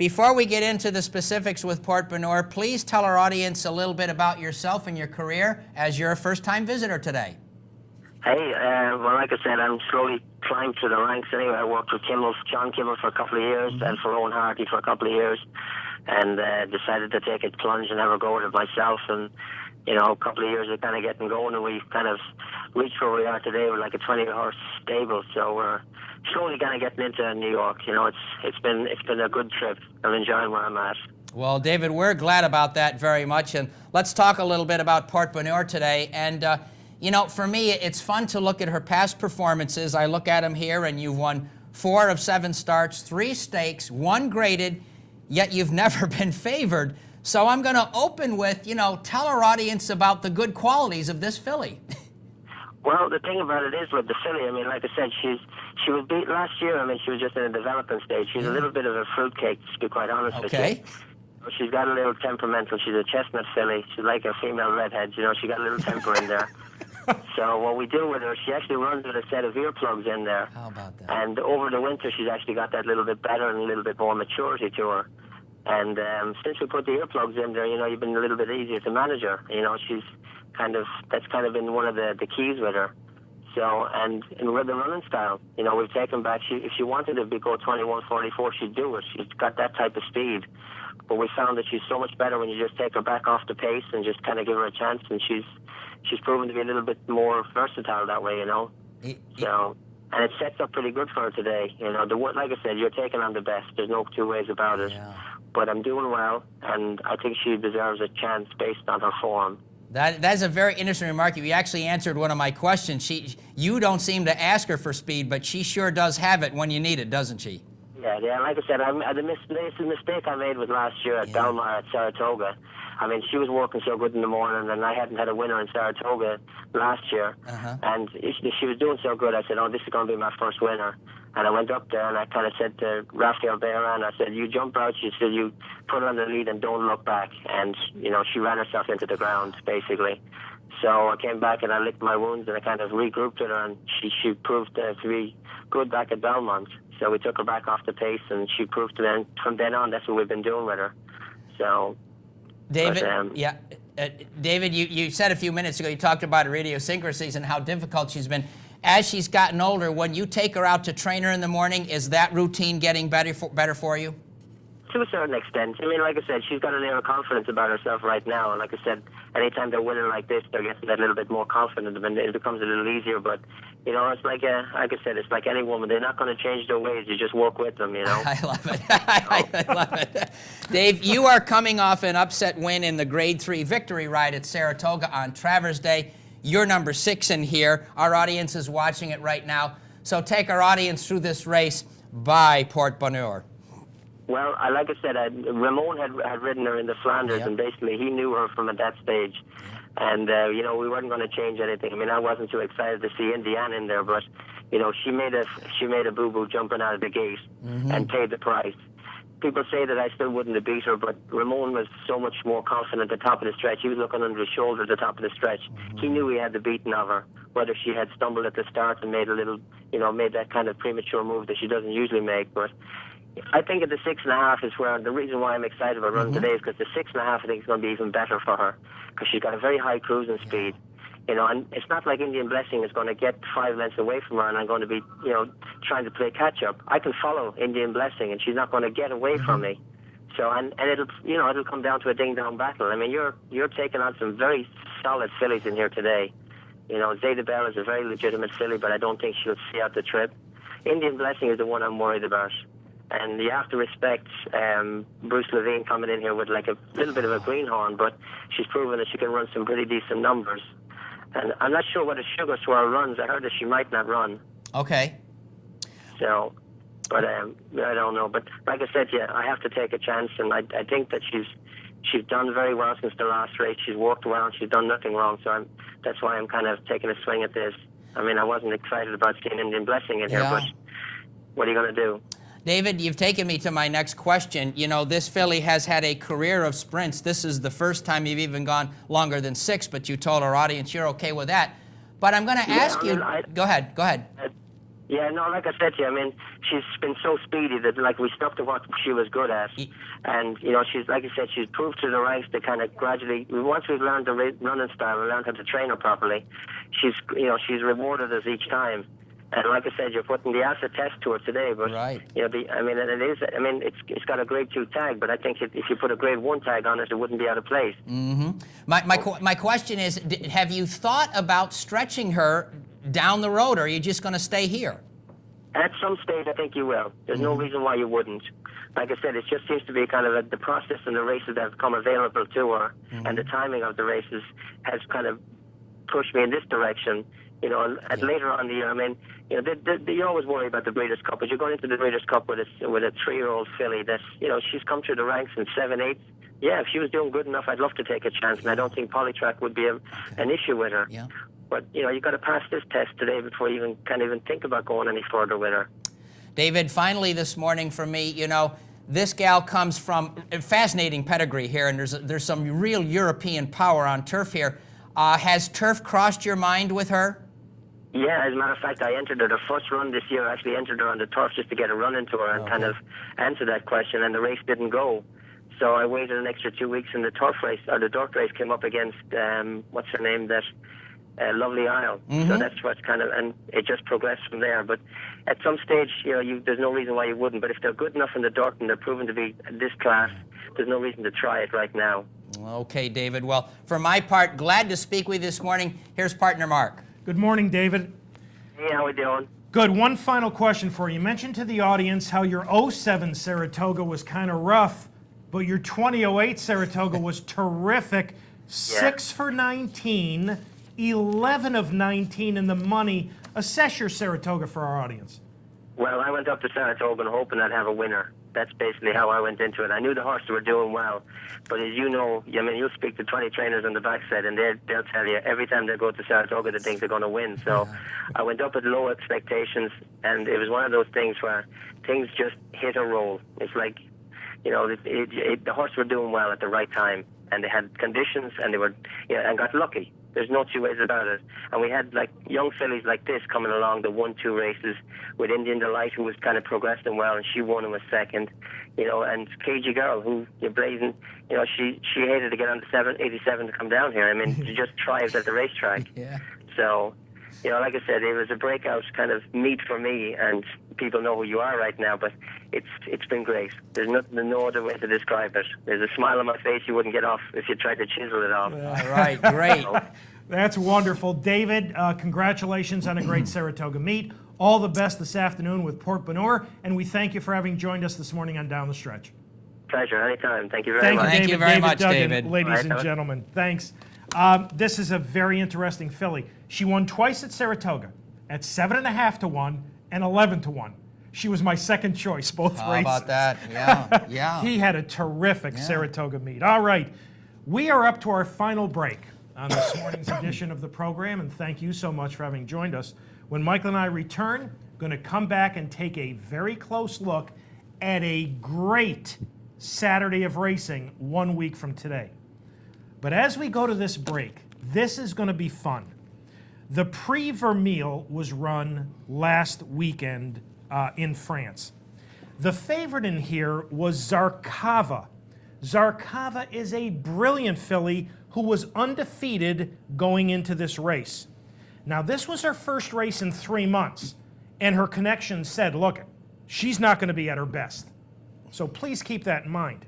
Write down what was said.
before we get into the specifics with Port Bonheur, please tell our audience a little bit about yourself and your career as you're a first-time visitor today. Hey, well, like I said, I'm slowly climbing through the ranks anyway. I worked with John Kimmel for a couple of years and for Owen Hardy for a couple of years, and decided to take a plunge and have a go at it myself. And, you know, a couple of years of kind of getting going, and we kind of reached where we are today with like a 20-horse stable. So we're slowly kind of getting into New York. You know, it's been a good trip. I'm enjoying where I'm at. Well, David, we're glad about that very much. And let's talk a little bit about Port Bonheur today. And, you know, for me, it's fun to look at her past performances. I look at them here, and you've won 4 of 7 starts, 3 stakes, 1 graded, yet you've never been favored. So I'm going to open with, you know, tell our audience about the good qualities of this filly. Well, the thing about it is with the filly, I mean, like I said, she was beat last year. I mean, she was just in a development stage. She's a little bit of a fruitcake, to be quite honest with you. She's got a little temperamental. She's a chestnut filly. She's like a female redhead. You know, she got a little temper in there. So what we do with her, she actually runs with a set of earplugs in there. How about that? And over the winter, she's actually got that little bit better and a little bit more maturity to her. And since we put the earplugs in there, you know, you've been a little bit easier to manage her. You know, that's kind of been one of the keys with her. So, and with the running style, you know, we've taken back, if she wanted to go 21:44, she'd do it. She's got that type of speed. But we found that she's so much better when you just take her back off the pace and just kind of give her a chance. And she's proven to be a little bit more versatile that way, you know. So, and it sets up pretty good for her today. You know, like I said, you're taking on the best. There's no two ways about it. Yeah. But I'm doing well, and I think she deserves a chance based on her form. That's a very interesting remark. You actually answered one of my questions. You don't seem to ask her for speed, but she sure does have it when you need it, doesn't she? Yeah. Like I said, the mistake I made was last year at Belmar at Saratoga. I mean, she was working so good in the morning, and I hadn't had a winner in Saratoga last year. And she was doing so good, I said, oh, this is going to be my first winner. And I went up there, and I kind of said to Rafael Beran, I said, you jump out, she said, you put her on the lead and don't look back. And, you know, she ran herself into the ground, basically. So I came back, and I licked my wounds, and I kind of regrouped with her, and she proved to be good back at Belmont. So we took her back off the pace, and she proved to then, from then on, that's what we've been doing with her. So... David, David, you said a few minutes ago, you talked about her idiosyncrasies and how difficult she's been. As she's gotten older, when you take her out to train her in the morning, is that routine getting better for you? To a certain extent. I mean, like I said, she's got an air of confidence about herself right now. And like I said, anytime they're winning like this, they're getting that little bit more confident, and it becomes a little easier. But, you know, it's like I said, it's like any woman. They're not going to change their ways. You just work with them, you know. I love it. I love it. Dave, you are coming off an upset win in the Grade 3 victory ride at Saratoga on Travers Day. You're number 6 in here. Our audience is watching it right now. So take our audience through this race by Port Bonheur. Well, like I said, Ramon had ridden her in the Flanders, and basically he knew her from at that stage. And, you know, we weren't going to change anything. I mean, I wasn't too excited to see Indiana in there, but, you know, she made a boo-boo jumping out of the gate and paid the price. People say that I still wouldn't have beat her, but Ramon was so much more confident at the top of the stretch. He was looking under his shoulder at the top of the stretch. He knew he had the beating of her, whether she had stumbled at the start and made a little, you know, made that kind of premature move that she doesn't usually make. But I think at the 6.5 is where the reason why I'm excited about running today is because the 6.5 I think is going to be even better for her because she's got a very high cruising speed. You know, and it's not like Indian Blessing is going to get 5 lengths away from her and I'm going to be, you know, trying to play catch up. I can follow Indian Blessing and she's not going to get away from me. So, and it'll, you know, it'll come down to a ding-dong battle. I mean, you're taking on some very solid fillies in here today. You know, Zeta Bell is a very legitimate filly, but I don't think she'll see out the trip. Indian Blessing is the one I'm worried about. And you have to respect Bruce Levine coming in here with like a little bit of a greenhorn, but she's proven that she can run some pretty decent numbers. And I'm not sure whether Sugar Swirl runs. I heard that she might not run. Okay. So, but I don't know. But like I said, yeah, I have to take a chance, and I think that she's done very well since the last race. She's worked well, and she's done nothing wrong. So that's why I'm kind of taking a swing at this. I mean, I wasn't excited about seeing Indian Blessing in here, but what are you going to do? David, you've taken me to my next question. You know, this filly has had a career of sprints. This is the first time you've even gone longer than 6, but you told our audience you're okay with that. But I'm going to ask you... Go ahead. Yeah, no, like I said to you, I mean, she's been so speedy that, like, we stuck to what she was good at. And, you know, she's, like I said, she's proved through the ranks to kind of gradually, once we've learned the running style and learned how to train her properly, she's, you know, she's rewarded us each time. And like I said, you're putting the acid test to her today, but, Right. you know, I mean, it is, I mean, it's got a grade 2 tag, but I think if you put a grade 1 tag on it, it wouldn't be out of place. Mm-hmm. My question is, have you thought about stretching her down the road, or are you just going to stay here? At some stage, I think you will. There's no reason why you wouldn't. Like I said, it just seems to be kind of the process and the races that have come available to her, and the timing of the races has kind of pushed me in this direction. You know, and later on in the year, I mean, you know, you always worry about the Breeders' Cup, but you're going into the Breeders' Cup with a 3-year-old filly that's, you know, she's come through the ranks in 7, 8. Yeah, if she was doing good enough, I'd love to take a chance, and I don't think Polytrack would be an issue with her. Yeah. But, you know, you've got to pass this test today before you can't even think about going any further with her. David, finally this morning for me, you know, this gal comes from a fascinating pedigree here, and there's some real European power on turf here. Has turf crossed your mind with her? Yeah, as a matter of fact, I entered her the first run this year. I actually entered her on the turf just to get a run into her and kind of answer that question, and the race didn't go. So I waited an extra 2 weeks, and the turf race, or the dirt race, came up against, what's her name, that Lovely Isle. So that's what's kind of, and it just progressed from there. But at some stage, you know, there's no reason why you wouldn't. But if they're good enough in the dirt and they're proven to be this class, there's no reason to try it right now. Okay, David. Well, for my part, glad to speak with you this morning. Here's partner Mark. Good morning, David. Hey, how we doing? Good. One final question for you. You mentioned to the audience how your 07 Saratoga was kind of rough, but your 2008 Saratoga was terrific. 6 for 19, 11 of 19 in the money. Assess your Saratoga for our audience. Well, I went up to Saratoga hoping I'd have a winner. That's basically how I went into it. I knew the horses were doing well, but as you know, I mean, you'll speak to 20 trainers on the backside, and they'll tell you every time they go to Saratoga, they think they're going to win. So I went up with low expectations, and it was one of those things where things just hit a roll. It's like, you know, the horses were doing well at the right time, and they had conditions, and they were, and got lucky. There's no two ways about it. And we had like young fillies like this coming along the 1-2 races with Indian Delight, who was kind of progressing well, and she won and was second. You know, and Cagey Girl, who you're blazing, you know, she hated to get on the 87 to come down here. I mean, she just thrived at the racetrack. Yeah. So, you know, like I said, it was a breakout kind of meet for me, and people know who you are right now, but it's been great. There's no other way to describe it. There's a smile on my face you wouldn't get off if you tried to chisel it off. All right, great. That's wonderful. David, congratulations on a great Saratoga meet. All the best this afternoon with Port Bonheur, and we thank you for having joined us this morning on Down the Stretch. Pleasure, anytime. Thank you very much. Thank you very much, Duggan, David. Ladies and gentlemen, thanks. This is a very interesting filly. She won twice at Saratoga, at 7.5 to 1 and 11 to 1. She was my second choice, both races. How about that? Yeah, yeah. He had a terrific Saratoga meet. All right, we are up to our final break on this morning's edition of the program, and thank you so much for having joined us. When Michael and I return, going to come back and take a very close look at a great Saturday of racing 1 week from today. But as we go to this break, this is going to be fun. The Prix Vermeil was run last weekend in France. The favorite in here was Zarkava. Zarkava is a brilliant filly who was undefeated going into this race. Now, this was her first race in 3 months, and her connections said, look, she's not going to be at her best. So please keep that in mind.